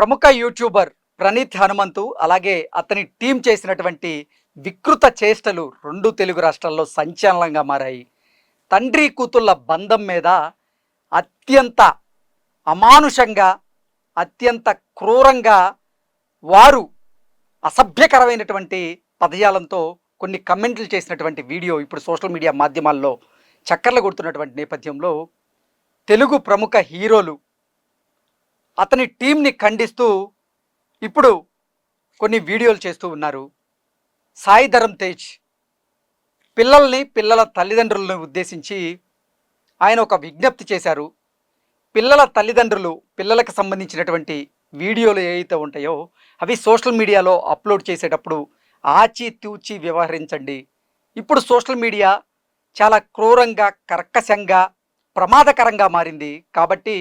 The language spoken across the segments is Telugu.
ప్రముఖ యూట్యూబర్ ప్రణీత్ హనుమంతు అలాగే అతని టీం చేసినటువంటి వికృత చేష్టలు రెండు తెలుగు రాష్ట్రాల్లో సంచలనంగా మారాయి. తండ్రి కూతుళ్ళ బంధం మీద అత్యంత అమానుషంగా, అత్యంత క్రూరంగా వారు అసభ్యకరమైనటువంటి పదజాలంతో కొన్ని కమెంట్లు చేసినటువంటి వీడియో ఇప్పుడు సోషల్ మీడియా మాధ్యమాల్లో చక్కర్లు కొడుతున్నటువంటి నేపథ్యంలో తెలుగు ప్రముఖ హీరోలు అతని టీంని ఖండిస్తూ ఇప్పుడు కొన్ని వీడియోలు చేస్తూ ఉన్నారు. సాయి ధరమ్ తేజ్ పిల్లల తల్లిదండ్రులను ఉద్దేశించి ఆయన ఒక విజ్ఞప్తి చేశారు. పిల్లల తల్లిదండ్రులు పిల్లలకు సంబంధించినటువంటి వీడియోలు ఏవైతే ఉంటాయో అవి సోషల్ మీడియాలో అప్లోడ్ చేసేటప్పుడు ఆచితూచి వ్యవహరించండి. ఇప్పుడు సోషల్ మీడియా చాలా క్రూరంగా, కర్కశంగా, ప్రమాదకరంగా మారింది. కాబట్టి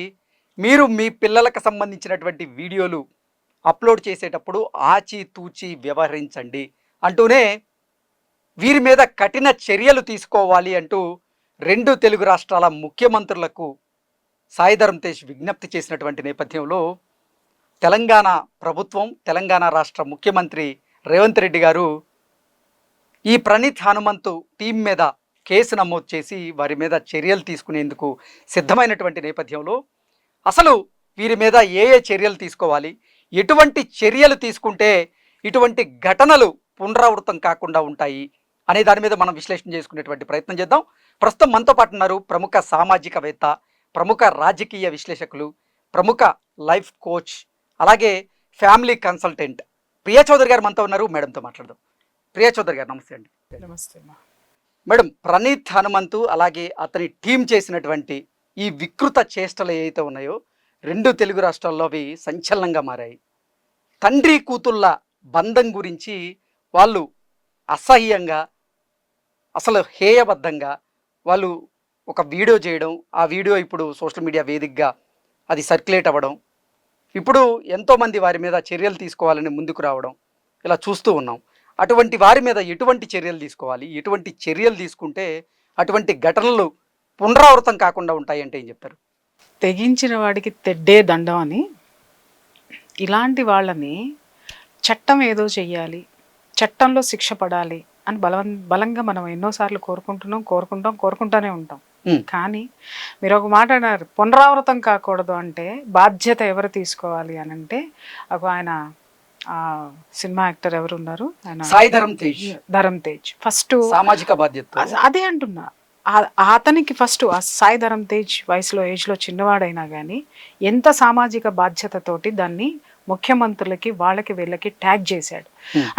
మీరు మీ పిల్లలకు సంబంధించినటువంటి వీడియోలు అప్లోడ్ చేసేటప్పుడు ఆచితూచి వ్యవహరించండి అంటూనే వీరి మీద కఠిన చర్యలు తీసుకోవాలి అంటూ రెండు తెలుగు రాష్ట్రాల ముఖ్యమంత్రులకు సాయి ధరమ్ తేజ్ విజ్ఞప్తి చేసినటువంటి నేపథ్యంలో తెలంగాణ ప్రభుత్వం, తెలంగాణ రాష్ట్ర ముఖ్యమంత్రి రేవంత్ రెడ్డి గారు ఈ ప్రణీత్ హనుమంతు టీం మీద కేసు నమోదు చేసి వారి మీద చర్యలు తీసుకునేందుకు సిద్ధమైనటువంటి నేపథ్యంలో అసలు వీరి మీద ఏ చర్యలు తీసుకోవాలి, ఎటువంటి చర్యలు తీసుకుంటే ఇటువంటి ఘటనలు పునరావృతం కాకుండా ఉంటాయి అనే దాని మీద మనం విశ్లేషణ చేసుకునేటువంటి ప్రయత్నం చేద్దాం. ప్రస్తుతం మనతో పాటు ఉన్నారు ప్రముఖ సామాజికవేత్త, ప్రముఖ రాజకీయ విశ్లేషకులు, ప్రముఖ లైఫ్ కోచ్, అలాగే ఫ్యామిలీ కన్సల్టెంట్ ప్రియా చౌదరి గారు మనతో ఉన్నారు. మేడంతో మాట్లాడదాం. ప్రియా చౌదరి గారు నమస్తే అండి. నమస్తే మేడం, ప్రణీత్ హనుమంతు అలాగే అతని టీం చేసినటువంటి ఈ వికృత చేష్టలు ఏవైతే ఉన్నాయో రెండు తెలుగు రాష్ట్రాల్లో అవి సంచలనంగా మారాయి. తండ్రి కూతుళ్ళ బంధం గురించి వాళ్ళు అసహ్యంగా, అసలు హేయబద్ధంగా వాళ్ళు ఒక వీడియో చేయడం, ఆ వీడియో ఇప్పుడు సోషల్ మీడియా వేదికగా అది సర్క్యులేట్ అవ్వడం, ఇప్పుడు ఎంతోమంది వారి మీద చర్యలు తీసుకోవాలని ముందుకు రావడం ఇలా చూస్తూ ఉన్నాం. అటువంటి వారి మీద ఎటువంటి చర్యలు తీసుకోవాలి, ఎటువంటి చర్యలు తీసుకుంటే అటువంటి ఘటనలు పునరావృతం కాకుండా ఉంటాయి అంటే ఏం చెప్తారు? తెగించిన వాడికి తెడ్డే దండం అని, ఇలాంటి వాళ్ళని చట్టం ఏదో చెయ్యాలి, చట్టంలో శిక్ష పడాలి అని బలంగా మనం ఎన్నోసార్లు కోరుకుంటూనే ఉంటాం. కానీ మీరు ఒక మాట అన్నారు, పునరావృతం కాకూడదు అంటే బాధ్యత ఎవరు తీసుకోవాలి అని అంటే ఆయన సినిమా యాక్టర్ ఎవరు ఉన్నారు, సాయి ధరమ్ తేజ్ ఫస్ట్ సామాజిక బాధ్యత అదే అంటున్నా. అతనికి ఫస్ట్ సాయి ధరమ్ తేజ్ ఏజ్లో చిన్నవాడైనా కానీ ఎంత సామాజిక బాధ్యతతోటి దాన్ని ముఖ్యమంత్రులకి వీళ్ళకి ట్యాగ్ చేశాడు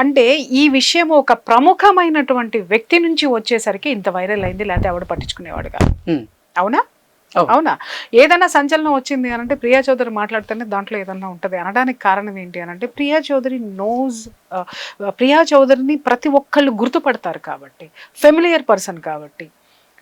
అంటే ఈ విషయం ఒక ప్రముఖమైనటువంటి వ్యక్తి నుంచి వచ్చేసరికి ఇంత వైరల్ అయింది, లేకపోతే ఎవడు పట్టించుకునేవాడు కాదు. అవునా? ఏదైనా సంచలనం వచ్చింది అని అంటే ప్రియా చౌదరి మాట్లాడితేనే దాంట్లో ఏదన్నా ఉంటుంది అనడానికి కారణం ఏంటి అని అంటే ప్రియా చౌదరిని ప్రతి ఒక్కళ్ళు గుర్తుపడతారు కాబట్టి, ఫెమిలియర్ పర్సన్ కాబట్టి.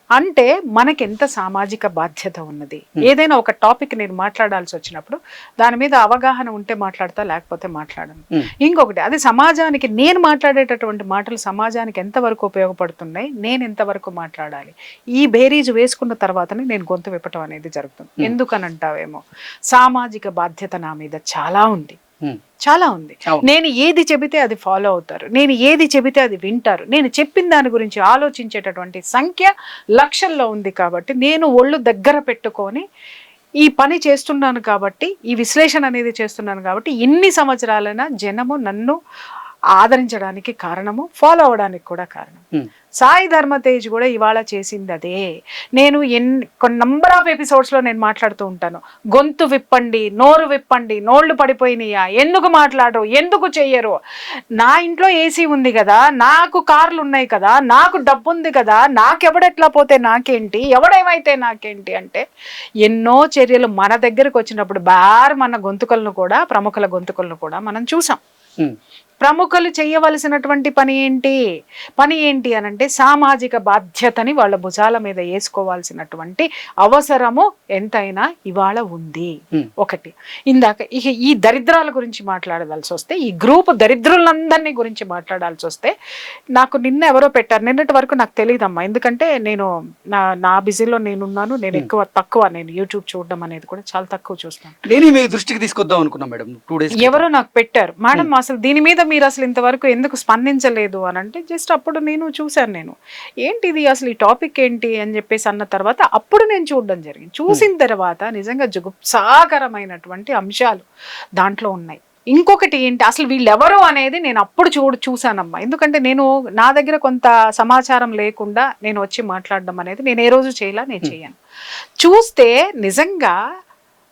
అంటే మనకి ఎంత సామాజిక బాధ్యత ఉన్నది. ఏదైనా ఒక టాపిక్ నేను మాట్లాడాల్సి వచ్చినప్పుడు దాని మీద అవగాహన ఉంటే మాట్లాడతా, లేకపోతే మాట్లాడను. ఇంకొకటి, అది సమాజానికి నేను మాట్లాడేటటువంటి మాటలు సమాజానికి ఎంతవరకు ఉపయోగపడుతున్నాయి, నేను ఎంతవరకు మాట్లాడాలి, ఈ బేరీజు వేసుకున్న తర్వాతనే నేను గొంతు విప్పటం అనేది జరుగుతుంది. ఎందుకనంటావేమో, సామాజిక బాధ్యత నా మీద చాలా ఉంది. నేను ఏది చెబితే అది ఫాలో అవుతారు, నేను ఏది చెబితే అది వింటారు, నేను చెప్పిన దాని గురించి ఆలోచించేటటువంటి సంఖ్య లక్షల్లో ఉంది. కాబట్టి నేను ఒళ్ళు దగ్గర పెట్టుకొని ఈ పని చేస్తున్నాను, కాబట్టి ఈ విశ్లేషణ అనేది చేస్తున్నాను. కాబట్టి ఇన్ని సంవత్సరాలైనా జనము నన్ను ఆదరించడానికి కారణము, ఫాలో అవడానికి కూడా కారణం. సాయి ధర్మ తేజ్ కూడా ఇవాళ చేసింది అదే. నేను కొన్ని నంబర్ ఆఫ్ ఎపిసోడ్స్లో నేను మాట్లాడుతూ ఉంటాను, గొంతు విప్పండి, నోరు విప్పండి, నోళ్ళు పడిపోయినాయా, ఎందుకు మాట్లాడరు, ఎందుకు చెయ్యరు, నా ఇంట్లో ఏసీ ఉంది కదా, నాకు కార్లు ఉన్నాయి కదా, నాకు డబ్బు ఉంది కదా, నాకెవడెట్లా పోతే నాకేంటి, ఎవడేమైతే నాకేంటి అంటే ఎన్నో చర్యలు మన దగ్గరకు వచ్చినప్పుడు మన గొంతుకలను కూడా, ప్రముఖుల గొంతుకలను కూడా మనం చూసాం. ప్రముఖులు చేయవలసినటువంటి పని ఏంటి అనంటే సామాజిక బాధ్యతని వాళ్ళ భుజాల మీద వేసుకోవాల్సినటువంటి అవసరము ఎంతైనా ఇవాళ ఉంది. ఒకటి ఇందాక ఇక ఈ దరిద్రాల గురించి మాట్లాడవలసి వస్తే, ఈ గ్రూప్ దరిద్రులందరినీ గురించి మాట్లాడాల్సి వస్తే, నాకు నిన్న ఎవరో పెట్టారు, నిన్నటి వరకు నాకు తెలియదమ్మా, ఎందుకంటే నేను నా బిజీలో నేనున్నాను, నేను తక్కువ నేను యూట్యూబ్ చూడడం అనేది కూడా చాలా తక్కువ చూస్తాను. నేను మీ దృష్టికి తీసుకొద్దాం అనుకున్నా మేడం 2 days. ఎవరో నాకు పెట్టారు, మేడం అసలు దీని మీద మీరు అసలు ఇంతవరకు ఎందుకు స్పందించలేదు అని అంటే, జస్ట్ అప్పుడు నేను చూశాను, నేను ఏంటిది అసలు ఈ టాపిక్ ఏంటి అని చెప్పేసి అన్న తర్వాత అప్పుడు నేను చూడడం జరిగింది. చూసిన తర్వాత నిజంగా జుగుప్సాకరమైనటువంటి అంశాలు దాంట్లో ఉన్నాయి. ఇంకొకటి ఏంటి, అసలు వీళ్ళెవరు అనేది నేను అప్పుడు చూశానమ్మా. ఎందుకంటే నేను నా దగ్గర కొంత సమాచారం లేకుండా నేను వచ్చి మాట్లాడడం అనేది నేను ఏ రోజు నేను చేయను. చూస్తే నిజంగా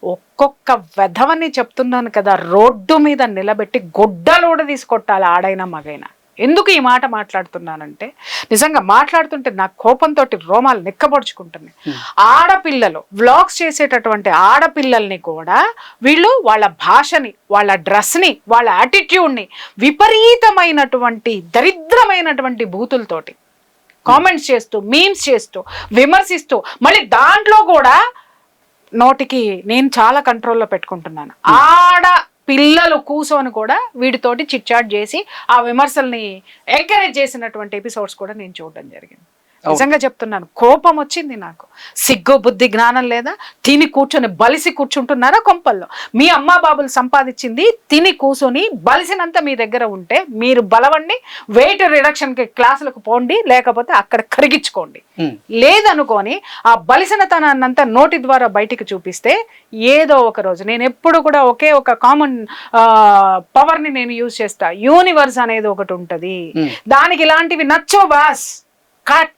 ఒక్కొక్క వెధవని చెప్తున్నాను కదా, రోడ్డు మీద నిలబెట్టి గుడ్డలోడ తీసుకొట్టాలి ఆడైనా మగైనా. ఎందుకు ఈ మాట మాట్లాడుతున్నానంటే, నిజంగా మాట్లాడుతుంటే నా కోపంతో రోమాలు నిక్కబొడుచుకుంటున్నాయి. ఆడపిల్లలు వ్లాగ్స్ చేసేటటువంటి ఆడపిల్లల్ని కూడా వీళ్ళు వాళ్ళ భాషని, వాళ్ళ డ్రెస్ని, వాళ్ళ యాటిట్యూడ్ని విపరీతమైనటువంటి దరిద్రమైనటువంటి బూతులతోటి కామెంట్స్ చేస్తూ, మీమ్స్ చేస్తూ, విమర్శిస్తూ, మళ్ళీ దాంట్లో కూడా నోటికి నేను చాలా కంట్రోల్లో పెట్టుకుంటున్నాను. ఆడ పిల్లలు కూర్చొని కూడా వీటితోటి చిట్ చాట్ చేసి ఆ విమర్శల్ని ఎంకరేజ్ చేసినటువంటి ఎపిసోడ్స్ కూడా నేను చూడడం జరిగింది. నిజంగా చెప్తున్నాను, కోపం వచ్చింది నాకు. సిగ్గు బుద్ధి జ్ఞానం లేదా? తిని కూర్చొని బలిసి కూర్చుంటున్నారా కొంపల్లో? మీ అమ్మా బాబులు సంపాదించింది తిని కూర్చొని బలిసినంత మీ దగ్గర ఉంటే మీరు బలవండి, వెయిట్ రిడక్షన్కి క్లాసులకు పోండి, లేకపోతే అక్కడ కరిగించుకోండి. లేదనుకొని ఆ బలిసినతనాన్నంతా నోటి ద్వారా బయటికి చూపిస్తే ఏదో ఒక రోజు, నేను ఎప్పుడు కూడా ఒకే ఒక కామన్ పవర్ని నేను యూజ్ చేస్తా, యూనివర్స్ అనేది ఒకటి ఉంటది, దానికి ఇలాంటివి నచ్చో బాస్,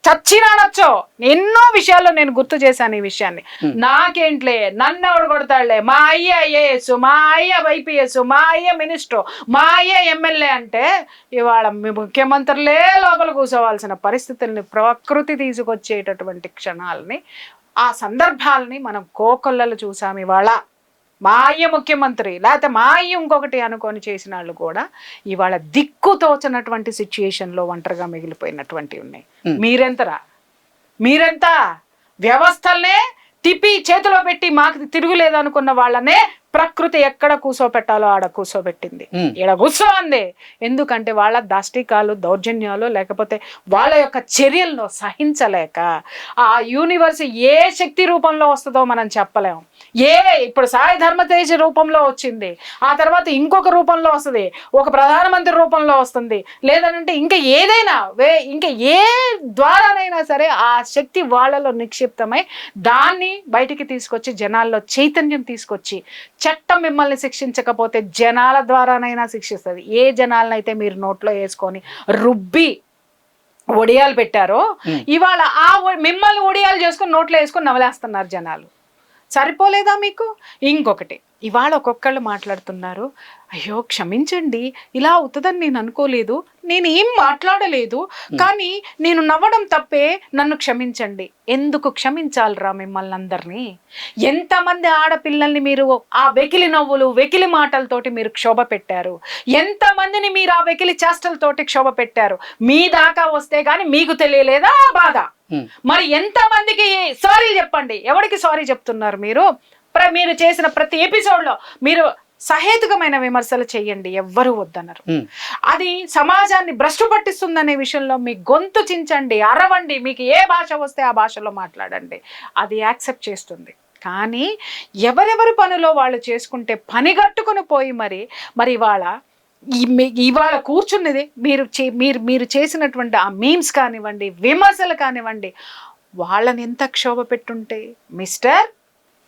చచ్చినా నచ్చో. ఎన్నో విషయాల్లో నేను గుర్తు చేశాను ఈ విషయాన్ని. నాకేంట్లే, నన్ను ఎవడు కొడతాడులే, మా అయ్య ఐఏఎస్, మా అయ్య ఐపీఎస్, మా అయ్య మినిస్టర్, మా అయ్య ఎమ్మెల్యే అంటే ఇవాళ ముఖ్యమంత్రులే లోపల కూర్చోవాల్సిన పరిస్థితుల్ని ప్రకృతి తీసుకొచ్చేటటువంటి క్షణాలని, ఆ సందర్భాలని మనం కోకొల్లలు చూసాం. ఇవాళ మా అయ్య ముఖ్యమంత్రి, లేకపోతే మా అయ్య ఇంకొకటి అనుకొని చేసిన వాళ్ళు కూడా ఇవాళ దిక్కు తోచనటువంటి సిచ్యుయేషన్లో ఒంటరిగా మిగిలిపోయినటువంటివి ఉన్నాయి. మీరెంత వ్యవస్థల్నే తిప్పి చేతిలో పెట్టి మాకు తిరుగులేదు అనుకున్న వాళ్ళనే ప్రకృతి ఎక్కడ కూర్చోపెట్టాలో ఆడ కూర్చోబెట్టింది, ఈడ కూర్చోంది. ఎందుకంటే వాళ్ళ దాష్టికాలు, దౌర్జన్యాలు, లేకపోతే వాళ్ళ యొక్క చర్యలను సహించలేక ఆ యూనివర్స్ ఏ శక్తి రూపంలో వస్తుందో మనం చెప్పలేము. ఇప్పుడు సాయి ధర్మతేజ రూపంలో వచ్చింది, ఆ తర్వాత ఇంకొక రూపంలో వస్తుంది, ఒక ప్రధానమంత్రి రూపంలో వస్తుంది, లేదంటే ఇంకా ఏదైనా ఇంకా ఏ ద్వారానైనా సరే ఆ శక్తి వాళ్ళలో నిక్షిప్తమై దాన్ని బయటికి తీసుకొచ్చి జనాల్లో చైతన్యం తీసుకొచ్చి, చట్టం మిమ్మల్ని శిక్షించకపోతే జనాల ద్వారానైనా శిక్షిస్తుంది. ఏ జనాలనైతే మీరు నోట్లో వేసుకొని రుబ్బి ఒడియాలు పెట్టారో ఇవాళ ఆ మిమ్మల్ని ఒడియాలు చేసుకొని నోట్లో వేసుకొని నవలేస్తున్నారు జనాలు. సరిపోలేదా మీకు? ఇంకొకటి, ఇవాళ ఒక్కొక్కళ్ళు మాట్లాడుతున్నారు, అయ్యో క్షమించండి, ఇలా అవుతుందని నేను అనుకోలేదు, నేను ఏం మాట్లాడలేదు, కానీ నేను నవ్వడం తప్పే, నన్ను క్షమించండి. ఎందుకు క్షమించాలిరా మిమ్మల్ని అందరినీ? ఎంతమంది ఆడపిల్లల్ని మీరు ఆ వెకిలి నవ్వులు, వెకిలి మాటలతోటి మీరు క్షోభ పెట్టారు? ఎంతమందిని మీరు ఆ వెకిలి చేష్టలతోటి క్షోభ పెట్టారు? మీ దాకా వస్తే గాని మీకు తెలియలేదా ఆ బాధ? మరి ఎంతమందికి సారీ చెప్పండి. ఎవరికి సారీ చెప్తున్నారు మీరు? మీరు చేసిన ప్రతి ఎపిసోడ్లో మీరు సహేతుకమైన విమర్శలు చేయండి, ఎవ్వరూ వద్దన్నారు. అది సమాజాన్ని భ్రష్టు పట్టిస్తుందనే విషయంలో మీ గొంతు చించండి, అరవండి, మీకు ఏ భాష వస్తే ఆ భాషలో మాట్లాడండి, అది యాక్సెప్ట్ చేస్తుంది. కానీ ఎవరెవరి పనిలో వాళ్ళు చేసుకుంటే పనిగట్టుకుని పోయి మరి ఇవాళ కూర్చున్నది మీరు చేసినటువంటి ఆ మీమ్స్ కానివ్వండి, విమర్శలు కానివ్వండి, వాళ్ళని ఎంత క్షోభ పెట్టుంటే. మిస్టర్,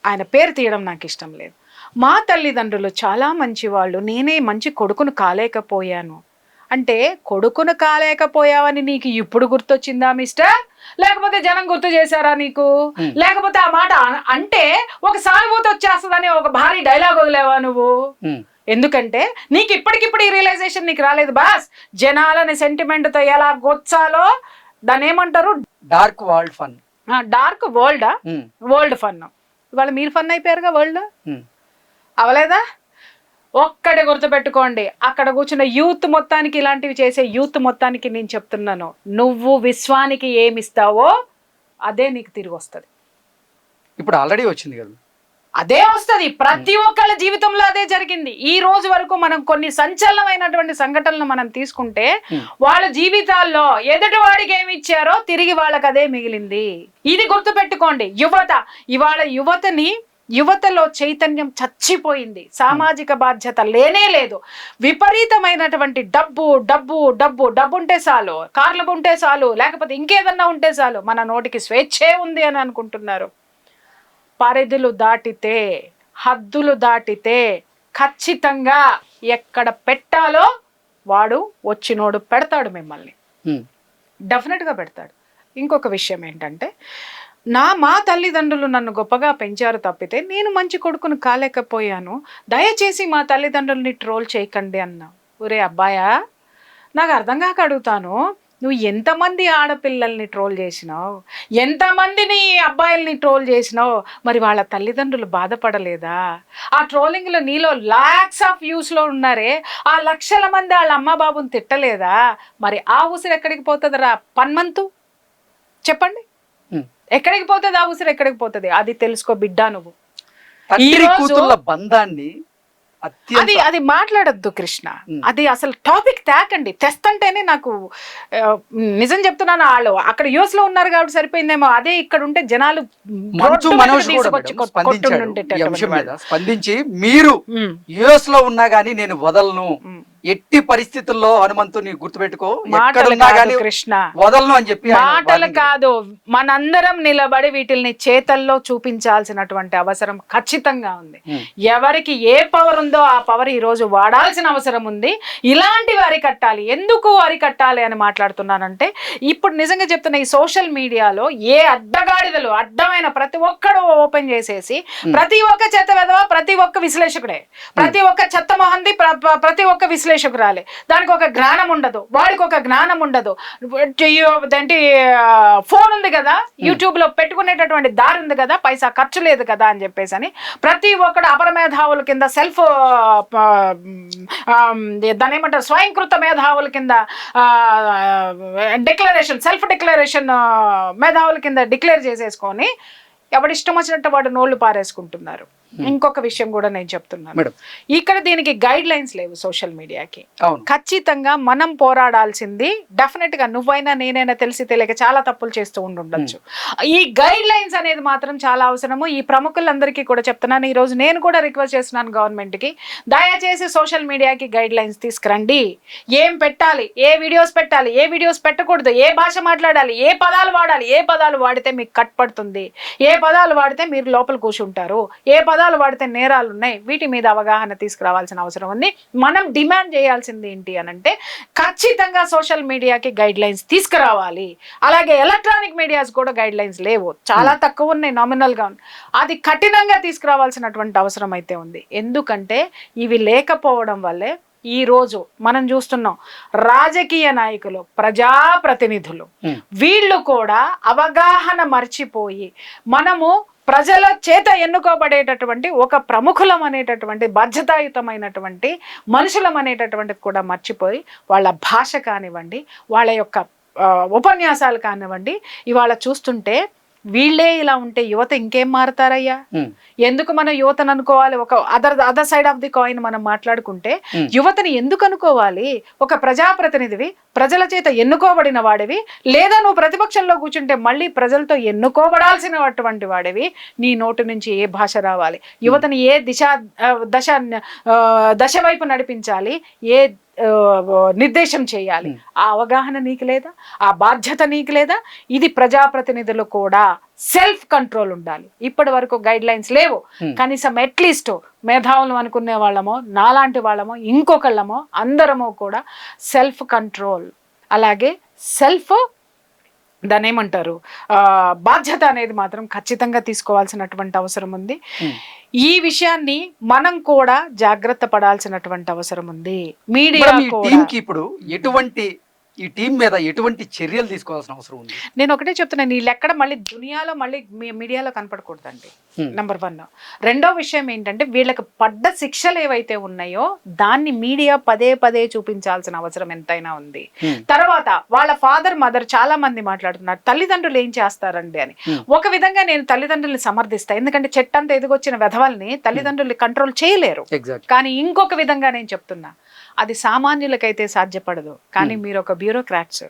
ఆయన పేరు తీయడం నాకు ఇష్టం లేదు, మా తల్లిదండ్రులు చాలా మంచి వాళ్ళు, నేనే మంచి కొడుకును కాలేకపోయాను అంటే, కొడుకును కాలేకపోయావని నీకు ఇప్పుడు గుర్తొచ్చిందా మిస్టర్? లేకపోతే జనం గుర్తు చేశారా నీకు? లేకపోతే ఆ మాట అంటే ఒక సానుభూతి వచ్చేస్తుందని ఒక భారీ డైలాగ్ వదిలేవా నువ్వు? ఎందుకంటే నీకు ఇప్పటికిప్పుడు ఈ రియలైజేషన్ నీకు రాలేదు బాస్. జనాలని సెంటిమెంట్తో ఎలా గొచ్చాలో దాన్ని ఏమంటారు, dark world fun. Dark world fun. ఇవాళ మీరు ఫన్ అయిపోయారుగా, వరల్డ్ అవలేదా? ఒక్కటి గుర్తుపెట్టుకోండి, అక్కడ కూర్చున్న యూత్ మొత్తానికి, ఇలాంటివి చేసే యూత్ మొత్తానికి నేను చెప్తున్నాను, నువ్వు విశ్వానికి ఏమిస్తావో అదే నీకు తిరిగి వస్తుంది. ఇప్పుడు ఆల్రెడీ వచ్చింది కదా, అదే వస్తుంది. ప్రతి ఒక్కళ్ళ జీవితంలో అదే జరిగింది. ఈ రోజు వరకు మనం కొన్ని సంచలనమైనటువంటి సంఘటనలు మనం తీసుకుంటే వాళ్ళ జీవితాల్లో ఎదుటి వాడికి ఏమి ఇచ్చారో తిరిగి వాళ్ళకి అదే మిగిలింది. ఇది గుర్తుపెట్టుకోండి. యువతలో చైతన్యం చచ్చిపోయింది. సామాజిక బాధ్యత లేనే లేదు. విపరీతమైనటువంటి డబ్బు డబ్బు డబ్బు డబ్బు ఉంటే చాలు, కార్లు ఉంటే చాలు, లేకపోతే ఇంకేదన్నా ఉంటే చాలు, మన నోటికి స్వేచ్ఛే ఉంది అని అనుకుంటున్నారు. పరిధులు దాటితే, హద్దులు దాటితే ఖచ్చితంగా ఎక్కడ పెట్టాలో వాడు వచ్చినోడు పెడతాడు, మిమ్మల్ని డెఫినెట్గా పెడతాడు. ఇంకొక విషయం ఏంటంటే, మా తల్లిదండ్రులు నన్ను గొప్పగా పెంచారు తప్పితే నేను మంచి కొడుకును కాలేకపోయాను, దయచేసి మా తల్లిదండ్రుల్ని ట్రోల్ చేయకండి అన్నా. ఒరే అబ్బాయా, నాకు అర్థం కాక అడుగుతాను, నువ్వు ఎంతమంది ఆడపిల్లల్ని ట్రోల్ చేసినావు, ఎంతమందిని అబ్బాయిల్ని ట్రోల్ చేసినావు, మరి వాళ్ళ తల్లిదండ్రులు బాధపడలేదా? ఆ ట్రోలింగ్లో నీలో లాక్స్ ఆఫ్ వ్యూస్లో ఉన్నారే, ఆ లక్షల మంది వాళ్ళ అమ్మ బాబుని తిట్టలేదా? మరి ఆ ఉసిరు ఎక్కడికి పోతుందిరా పన్మంతు? చెప్పండి, ఎక్కడికి పోతుంది ఆ ఉసిరు? ఎక్కడికి పోతుంది? అది తెలుసుకో బిడ్డ. నువ్వు కూతుర్ల బంధాన్ని అది మాట్లాడద్దు కృష్ణ. అది అసలు టాపిక్ తేకండి. తెస్తంటేనే నాకు నిజం చెప్తున్నాను, వాళ్ళు అక్కడ యూఎస్ లో ఉన్నారు కాబట్టి సరిపోయిందేమో. అదే ఇక్కడ ఉంటే జనాలు స్పందించి, మీరు యుఎస్ లో ఉన్నా గానీ నేను వదలను, ఎట్టి పరిస్థితుల్లో హనుమంతుని గుర్తుపెట్టుకో, కృష్ణ వదలను అని చెప్పి. మాటలు కాదు, మనందరం నిలబడి వీటిల్ని చేతల్లో చూపించాల్సినటువంటి అవసరం ఖచ్చితంగా ఉంది. ఎవరికి ఏ పవర్ ఉందో ఆ పవర్ ఈ రోజు వాడాల్సిన అవసరం ఉంది. ఇలాంటివి అరికట్టాలి. ఎందుకు అరికట్టాలి అని మాట్లాడుతున్నానంటే, ఇప్పుడు నిజంగా చెప్తున్నా, ఈ సోషల్ మీడియాలో ఏ అడ్డగాడిదలు, అడ్డమైన ప్రతి ఒక్కడు ఓపెన్ చేసేసి, ప్రతి ఒక్క చెత్త వెధవ, ప్రతి ఒక్క విశ్లేషకుడే, ప్రతి ఒక్క చెత్త మొహంది, ప్రతి ఒక్క విశ్లేషకురాలే. దానికి ఒక జ్ఞానం ఉండదు, వాడికి ఒక జ్ఞానం ఉండదు. ఏంటి, ఫోన్ ఉంది కదా, యూట్యూబ్ లో పెట్టుకునేటటువంటి దారి ఉంది కదా, పైసా ఖర్చు లేదు కదా అని చెప్పేసి అని ప్రతి ఒక్కడు అపరమేధావుల కింద, దాని ఏమంటారు, స్వయంకృత మేధావుల కింద సెల్ఫ్ డిక్లరేషన్ మేధావుల కింద డిక్లేర్ చేసేసుకొని ఎవడిష్టం వచ్చినట్టు వాడు నోళ్లు పారేసుకుంటున్నారు. ఇంకొక విషయం కూడా నేను చెప్తున్నాను, ఇక్కడ దీనికి గైడ్ లైన్స్ లేవు సోషల్ మీడియాకి. ఖచ్చితంగా మనం పోరాడాల్సింది, డెఫినెట్ గా నువ్వైనా నేనైనా తెలిసి తెలియక చాలా తప్పులు చేస్తూ ఉండొచ్చు. ఈ గైడ్ లైన్స్ అనేది మాత్రం చాలా అవసరము. ఈ ప్రముఖులందరికీ కూడా చెప్తున్నాను, ఈ రోజు నేను కూడా రిక్వెస్ట్ చేస్తున్నాను గవర్నమెంట్ కి, దయచేసి సోషల్ మీడియాకి గైడ్ లైన్స్ తీసుకురండి. ఏం పెట్టాలి, ఏ వీడియోస్ పెట్టాలి, ఏ వీడియోస్ పెట్టకూడదు, ఏ భాష మాట్లాడాలి, ఏ పదాలు వాడాలి, ఏ పదాలు వాడితే మీకు కట్ పడుతుంది, ఏ పదాలు వాడితే మీరు లోపల కూర్చుంటారు, ఏ పదాలు వాడితే నేరాలు ఉన్నాయి, వీటి మీద అవగాహన తీసుకురావాల్సిన అవసరం ఉంది. మనం డిమాండ్ చేయాల్సింది ఏంటి అనంటే, ఖచ్చితంగా సోషల్ మీడియాకి గైడ్ లైన్స్ తీసుకురావాలి. అలాగే ఎలక్ట్రానిక్ మీడియాస్ కూడా గైడ్ లైన్స్ లేవు, చాలా తక్కువ ఉన్నాయి, నామినల్ గా ఉన్నాయి. అది కఠినంగా తీసుకురావాల్సినటువంటి అవసరం అయితే ఉంది. ఎందుకంటే ఇవి లేకపోవడం వల్లే ఈ రోజు మనం చూస్తున్నాం, రాజకీయ నాయకులు, ప్రజాప్రతినిధులు, వీళ్ళు కూడా అవగాహన మర్చిపోయి, మనము ప్రజల చేత ఎన్నుకోబడేటటువంటి ఒక ప్రముఖులం అనేటటువంటి బాధ్యతాయుతమైనటువంటి మనుషులం అనేటటువంటిది కూడా మర్చిపోయి, వాళ్ళ భాష కానివ్వండి, వాళ్ళ యొక్క ఉపన్యాసాలు కానివ్వండి, ఇవాళ చూస్తుంటే వీళ్ళే ఇలా ఉంటే యువత ఇంకేం మారుతారయ్యా? ఎందుకు మన యువతను అనుకోవాలి? ఒక other side of the coin మనం మాట్లాడుకుంటే, యువతని ఎందుకు అనుకోవాలి? ఒక ప్రజాప్రతినిధివి, ప్రజల చేత ఎన్నుకోబడిన వాడివి, లేదా నువ్వు ప్రతిపక్షంలో కూర్చుంటే మళ్ళీ ప్రజలతో ఎన్నుకోబడాల్సినటువంటి వాడివి, నీ నోటి నుంచి ఏ భాష రావాలి? యువతని ఏ దశ వైపు నడిపించాలి, ఏ నిర్దేశం చేయాలి? ఆ అవగాహన నీకు లేదా? ఆ బాధ్యత నీకు లేదా? ఇది ప్రజాప్రతినిధులు కూడా సెల్ఫ్ కంట్రోల్ ఉండాలి. ఇప్పటి వరకు గైడ్ లైన్స్ లేవు. కనీసం అట్లీస్ట్ మేధావులు అనుకునే వాళ్ళమో, నాలాంటి వాళ్ళమో, ఇంకొకళ్ళమో, అందరమో కూడా సెల్ఫ్ కంట్రోల్, అలాగే సెల్ఫ్ దాన్ని ఏమంటారు, బాధ్యత అనేది మాత్రం ఖచ్చితంగా తీసుకోవాల్సినటువంటి అవసరం ఉంది. ఈ విషయాన్ని మనం కూడా జాగ్రత్త పడాల్సినటువంటి అవసరం ఉంది. మీడియా ఇప్పుడు ఎటువంటి ఈ టీం మీద ఎటువంటి చర్యలు తీసుకోవాల్సిన అవసరం ఉంది? నేను ఒకటే చెప్తున్నాను, వీళ్ళు ఎక్కడ మళ్ళీ దునియాలో మళ్ళీ మీడియాలో కనపడకూడదండి. నెంబర్ 1. రెండో విషయం ఏంటంటే వీళ్ళకి పడ్డ శిక్షలు ఏవైతే ఉన్నాయో దాన్ని మీడియా పదే పదే చూపించాల్సిన అవసరం ఎంతైనా ఉంది. తర్వాత వాళ్ళ ఫాదర్ మదర్ చాలా మంది మాట్లాడుతున్నారు తల్లిదండ్రులు ఏం చేస్తారండి అని. ఒక విధంగా నేను తల్లిదండ్రుల్ని సమర్థిస్తా, ఎందుకంటే చెట్టంతా ఎదుగొచ్చిన వెధవల్ని తల్లిదండ్రుల్ని కంట్రోల్ చేయలేరు. కానీ ఇంకొక విధంగా నేను చెప్తున్నా, అది సామాన్యులకైతే సాధ్యపడదు. కానీ మీరు ఒక బ్యూరోక్రాట్స్,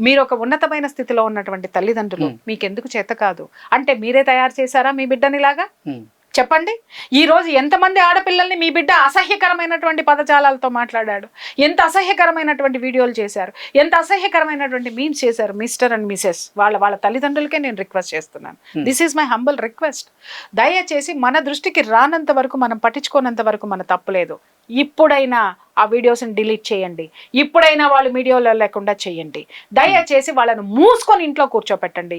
మీరు ఒక ఉన్నతమైన స్థితిలో ఉన్నటువంటి తల్లిదండ్రులు, మీకెందుకు చేత కాదు అంటే మీరే తయారు చేశారా మీ బిడ్డనిలాగా? చెప్పండి. ఈ రోజు ఎంతమంది ఆడపిల్లల్ని మీ బిడ్డ అసహ్యకరమైనటువంటి పదజాలాలతో మాట్లాడాడు, ఎంత అసహ్యకరమైనటువంటి వీడియోలు చేశారు, ఎంత అసహ్యకరమైనటువంటి మీమ్స్ చేశారు. మిస్టర్ అండ్ మిసెస్ వాళ్ళ తల్లిదండ్రులకే నేను రిక్వెస్ట్ చేస్తున్నాను. This is my humble request. దయచేసి మన దృష్టికి రానంత వరకు, మనం పట్టించుకోనంత వరకు మన తప్పులేదు. ఇప్పుడైనా ఆ వీడియోస్ని డిలీట్ చేయండి, ఇప్పుడైనా వాళ్ళు మీడియాలో లేకుండా చేయండి. దయచేసి వాళ్ళను మూసుకొని ఇంట్లో కూర్చోపెట్టండి.